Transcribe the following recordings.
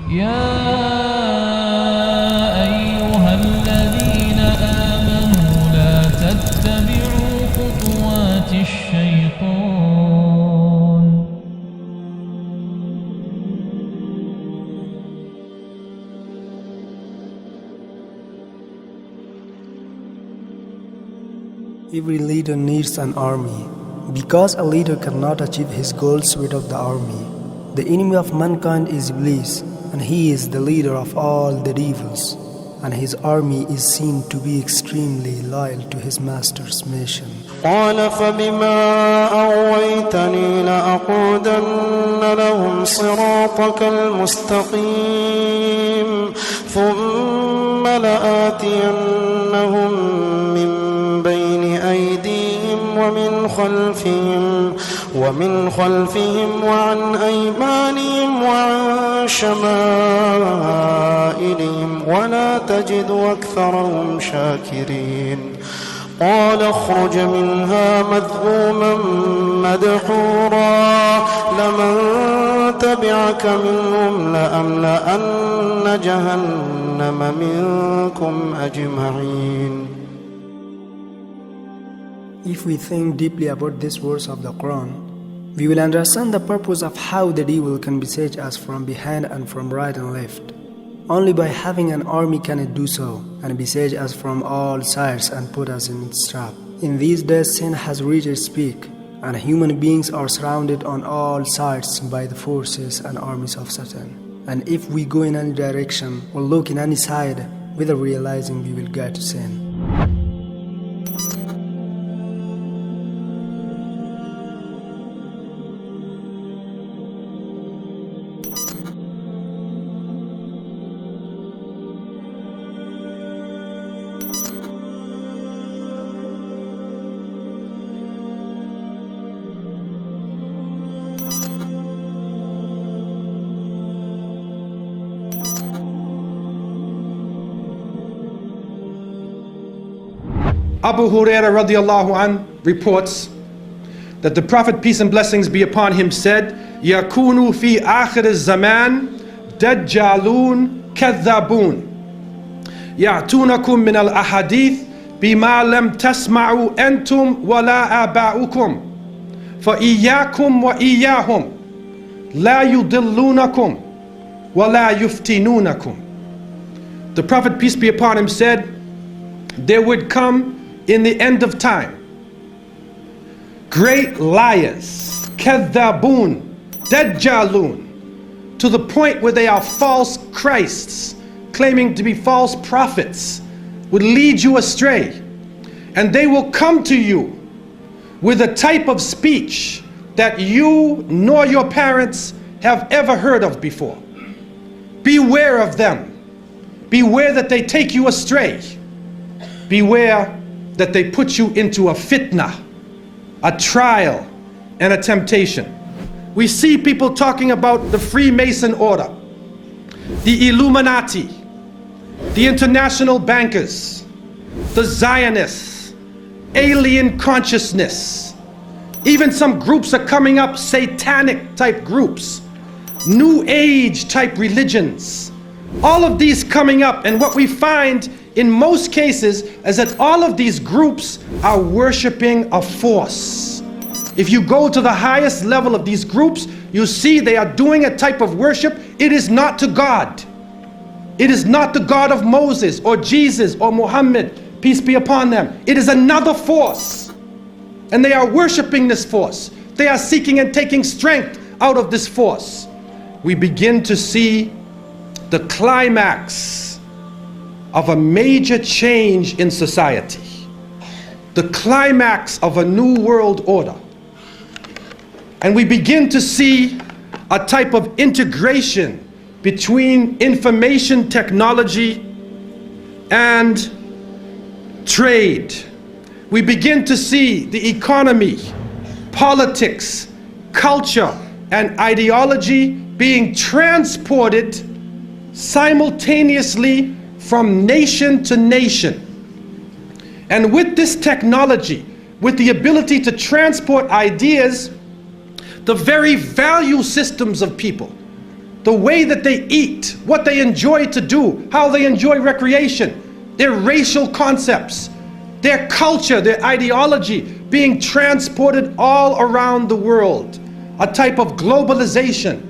يا أيها الذين آمنوا لا تتبعوا خطوات الشيطان Every leader needs an army. Because a leader cannot achieve his goals without the army. The enemy of mankind is Iblis, and he is the leader of all the devils, and his army is seen to be extremely loyal to his master's mission. قال فبما أغويتني لأقعدن لهم صراطك المستقيم ثم لآتينهم من بين أيديهم ومن خلفهم وعن أيمانهم وعن شمائلهم ولا تجد أكثرهم شاكرين قال اخرج منها مذءوما مدحورا لمن تبعك منهم لأملأن جهنم منكم أجمعين. If we think deeply about this verse of the Quran, we will understand the purpose of how the devil can besiege us from behind and from right and left. Only by having an army can it do so, and besiege us from all sides and put us in its trap. In these days sin has reached its peak, and human beings are surrounded on all sides by the forces and armies of Satan. And if we go in any direction or look in any side, without realizing we will get to sin. Abu Hurairah radiallahu an reports that the Prophet, peace and blessings be upon him, said, يَكُونُ فِي آخِرِ الزَّمَانِ دَجَّالُونَ كَذَّابُونَ يَعْتُونَكُم مِّنَ الْأَحَادِيثِ بِمَا لَمْ تَسْمَعُوا أَنْتُمْ وَلَا آبَاؤُكُمْ فَإِيَّاكُمْ وَإِيَّاهُمْ لَا يُضِلُّونَكُمْ وَلَا يُفْتِنُونَكُمْ. The Prophet, peace be upon him, said, there would come in the end of time great liars, kadhabun, dajjalun, to the point where they are false Christs, claiming to be false prophets, would lead you astray. And they will come to you with a type of speech that you nor your parents have ever heard of before. Beware of them. Beware that they take you astray. Beware that they put you into a fitna, a trial, and a temptation. We see people talking about the Freemason order, the Illuminati, the international bankers, the Zionists, alien consciousness. Even some groups are coming up, satanic type groups, New Age type religions. All of these coming up, and what we find in most cases is that all of these groups are worshiping a force. If you go to the highest level of these groups, you see they are doing a type of worship. It is not to God. It is not the God of Moses or Jesus or Muhammad, peace be upon them. It is another force, and they are worshiping this force. They are seeking and taking strength out of this force. We begin to see the climax of a major change in society, the climax of a new world order. And we begin to see a type of integration between information technology and trade. We begin to see the economy, politics, culture, and ideology being transported simultaneously from nation to nation. And with this technology, with the ability to transport ideas, the very value systems of people the way that they eat, what they enjoy to do, how they enjoy recreation, their racial concepts, their culture, their ideology being transported all around the world, a type of globalization.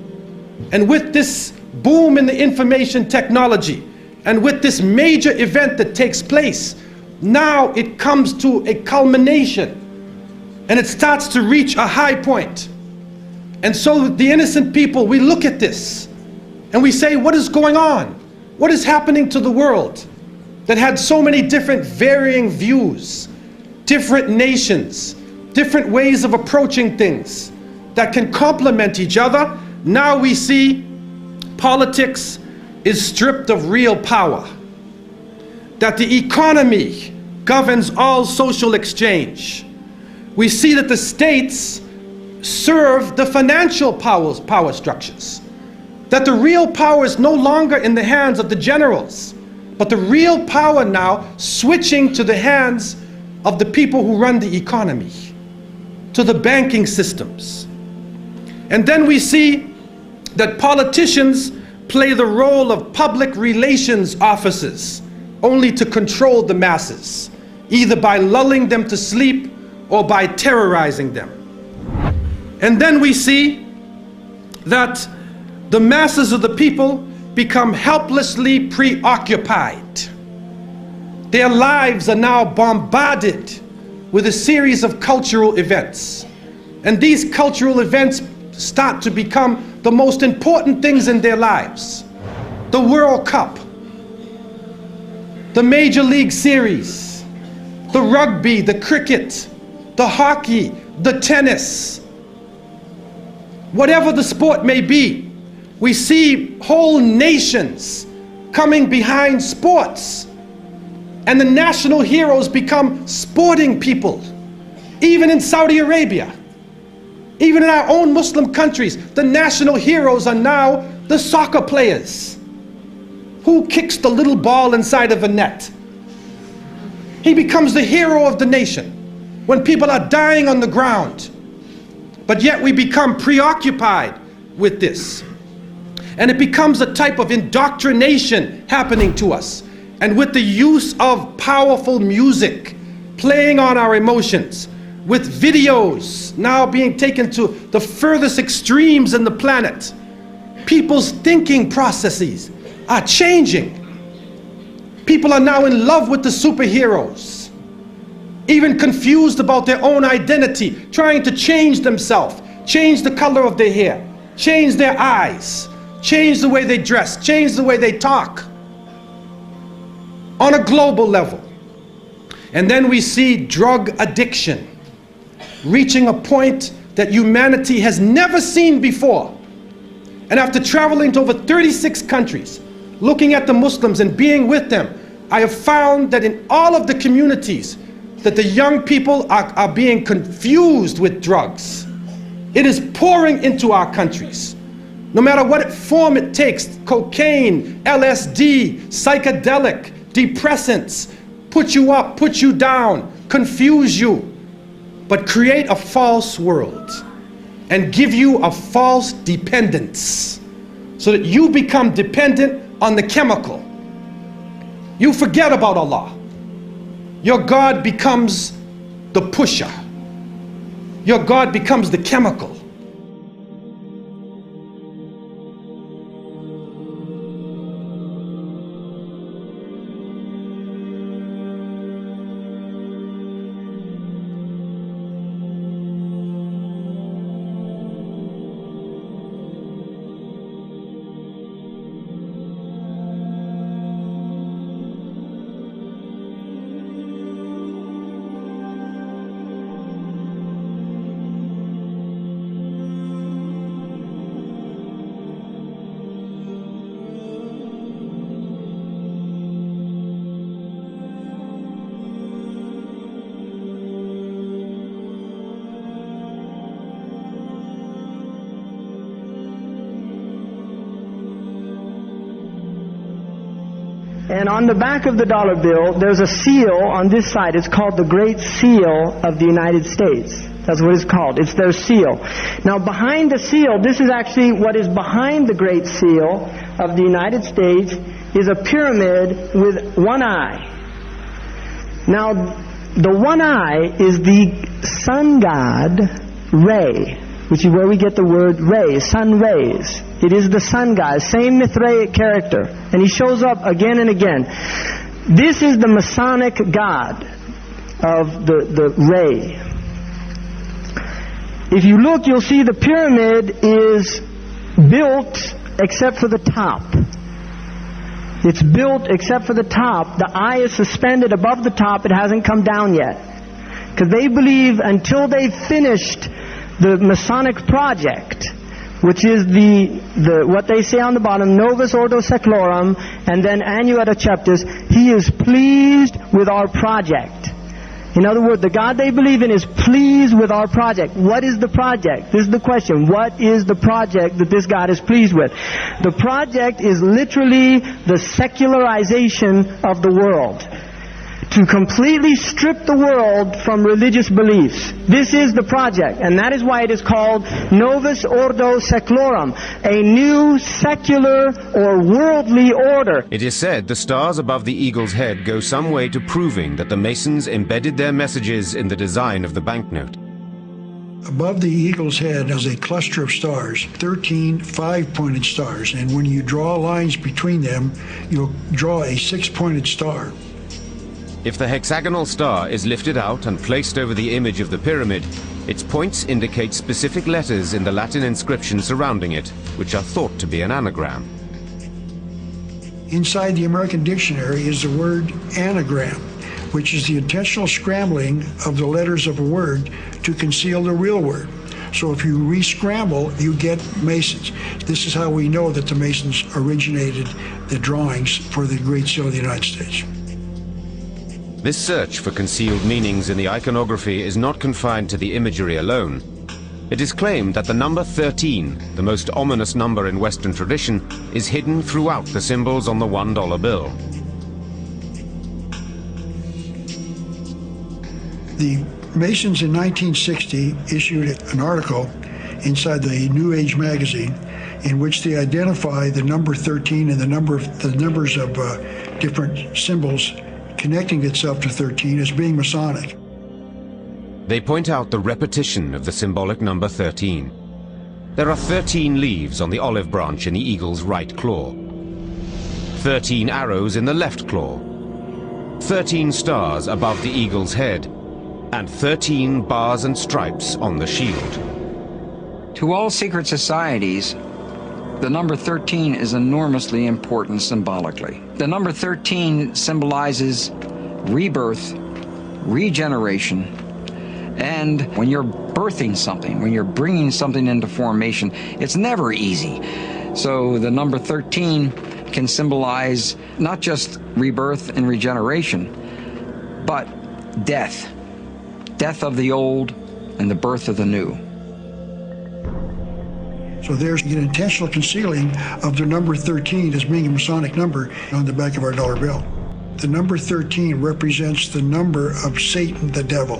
And with this boom in the information technology, and with this major event that takes place, now it comes to a culmination, and it starts to reach a high point. And so the innocent people, we look at this and we say, what is going on? What is happening to the world that had so many different varying views, different nations, different ways of approaching things that can complement each other? Now we see politics is stripped of real power, that the economy governs all social exchange. We see that the states serve the financial power structures, that the real power is no longer in the hands of the generals, but the real power now switching to the hands of the people who run the economy, to the banking systems. And then we see that politicians play the role of public relations officers only to control the masses, either by lulling them to sleep or by terrorizing them. And then we see that the masses of the people become helplessly preoccupied. Their lives are now bombarded with a series of cultural events. And these cultural events start to become the most important things in their lives. The World Cup, the Major League Series, the rugby, the cricket, the hockey, the tennis, whatever the sport may be, we see whole nations coming behind sports, and the national heroes become sporting people. Even in Saudi Arabia, even in our own Muslim countries, the national heroes are now the soccer players. Who kicks the little ball inside of a net? He becomes the hero of the nation when people are dying on the ground. But yet we become preoccupied with this. And it becomes a type of indoctrination happening to us. And with the use of powerful music playing on our emotions, with videos now being taken to the furthest extremes in the planet, people's thinking processes are changing. People are now in love with the superheroes, even confused about their own identity, trying to change themselves, change the color of their hair, change their eyes, change the way they dress, change the way they talk, on a global level. And then we see drug addiction reaching a point that humanity has never seen before. And after traveling to over 36 countries, looking at the Muslims and being with them, I have found that in all of the communities that the young people are being confused with drugs. It is pouring into our countries. No matter what form it takes, cocaine, LSD, psychedelic, depressants, put you up, put you down, confuse you, but create a false world and give you a false dependence so that you become dependent on the chemical. You forget about Allah. Your God becomes the pusher. Your God becomes the chemical. And on the back of the dollar bill, there's a seal on this side. It's called the Great Seal of the United States. That's what it's called. It's their seal. Now behind the seal, this is actually what is behind the Great Seal of the United States, is a pyramid with one eye. Now the one eye is the sun god Re, which is where we get the word ray, sun rays. It is the sun god, same Mithraic character. And he shows up again and again. This is the Masonic god of the ray. If you look, you'll see the pyramid is built except for the top. It's built except for the top. The eye is suspended above the top. It hasn't come down yet. Because they believe until they've finished the Masonic project, which is the what they say on the bottom, Novus Ordo Seclorum, and then Annuet Acceptus, he is pleased with our project. In other words, the God they believe in is pleased with our project. What is the project? This is the question. What is the project that this God is pleased with? The project is literally the secularization of the world. To completely strip the world from religious beliefs. This is the project, and that is why it is called Novus Ordo Seclorum, a new secular or worldly order. It is said the stars above the eagle's head go some way to proving that the Masons embedded their messages in the design of the banknote. Above the eagle's head is a cluster of stars, 13 5-pointed stars, and when you draw lines between them, you'll draw a 6-pointed star. If the hexagonal star is lifted out and placed over the image of the pyramid, its points indicate specific letters in the Latin inscription surrounding it, which are thought to be an anagram. Inside the American Dictionary is the word anagram, which is the intentional scrambling of the letters of a word to conceal the real word. So if you re-scramble, you get Masons. This is how we know that the Masons originated the drawings for the Great Seal of the United States. This search for concealed meanings in the iconography is not confined to the imagery alone. It is claimed that the number 13, the most ominous number in Western tradition, is hidden throughout the symbols on the $1 bill. The Masons in 1960 issued an article inside the New Age magazine in which they identify the number 13 and the numbers of different symbols connecting itself to 13 as being Masonic. They point out the repetition of the symbolic number 13. There are 13 leaves on the olive branch in the eagle's right claw, 13 arrows in the left claw, 13 stars above the eagle's head, and 13 bars and stripes on the shield. To all secret societies, the number 13 is enormously important symbolically. The number 13 symbolizes rebirth, regeneration, and when you're birthing something, when you're bringing something into formation, it's never easy. So the number 13 can symbolize not just rebirth and regeneration, but death. Death of the old and the birth of the new. So there's an intentional concealing of the number 13 as being a Masonic number on the back of our dollar bill. The number 13 represents the number of Satan, the devil.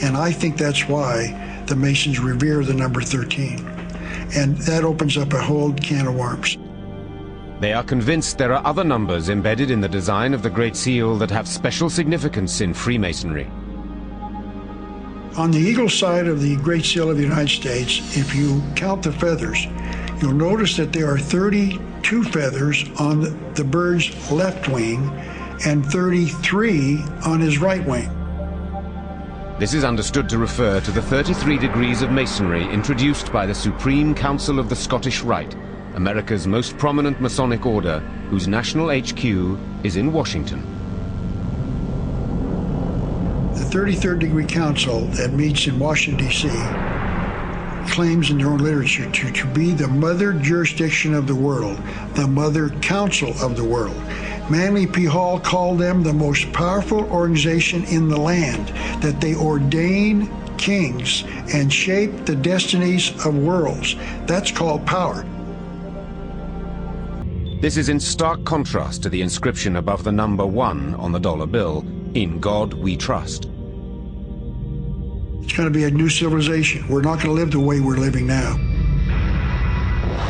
And I think that's why the Masons revere the number 13. And that opens up a whole can of worms. They are convinced there are other numbers embedded in the design of the Great Seal that have special significance in Freemasonry. On the eagle side of the Great Seal of the United States, if you count the feathers, you'll notice that there are 32 feathers on the bird's left wing and 33 on his right wing. This is understood to refer to the 33 degrees of Masonry introduced by the Supreme Council of the Scottish Rite, America's most prominent Masonic order, whose national HQ is in Washington. The 33rd Degree Council that meets in Washington, D.C. claims in their own literature to be the mother jurisdiction of the world, the mother council of the world. Manly P. Hall called them the most powerful organization in the land, that they ordain kings and shape the destinies of worlds. That's called power. This is in stark contrast to the inscription above the number 1 on the dollar bill, "In God We Trust." It's going to be a new civilization. We're not going to live the way we're living now.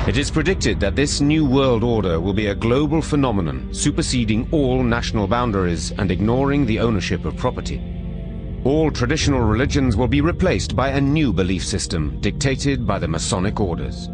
It is predicted that this new world order will be a global phenomenon, superseding all national boundaries and ignoring the ownership of property. All traditional religions will be replaced by a new belief system dictated by the Masonic orders.